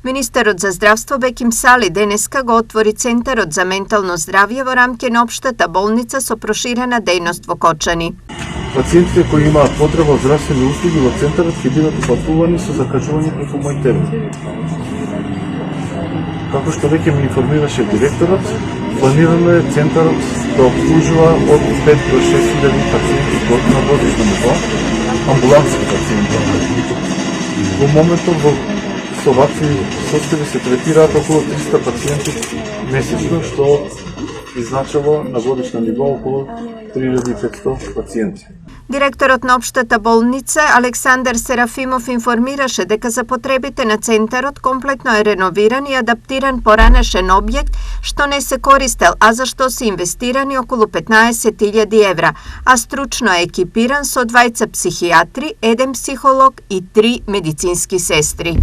Министерот за здравство Беким Сали денеска го отвори Центарот за ментално здравје во рамки на општата болница со проширена дејност во Кочани. Пациентите кои имаат потреба од здравствени услуги во Центарот ќе бидат упатувани со закажување преку мој телефон. Како што веќе ми информираше директорот, планирано е Центарот да обслужува од 5 до 6.000 пациенти на годишно ниво, амбулантски пациенти. Во моментот со вакви состојби се третираат околу 300 пациенти месечно, што изначало на годишно ниво околу 3500 пациенти. Директорот на општата болница Александар Серафимов информираше дека за потребите на Центарот комплетно е реновиран и адаптиран поранешен објект што не се користел, а за што се инвестирани околу 15.000 евра, а стручно е екипиран со 2 психијатри, 1 психолог и 3 медицински сестри.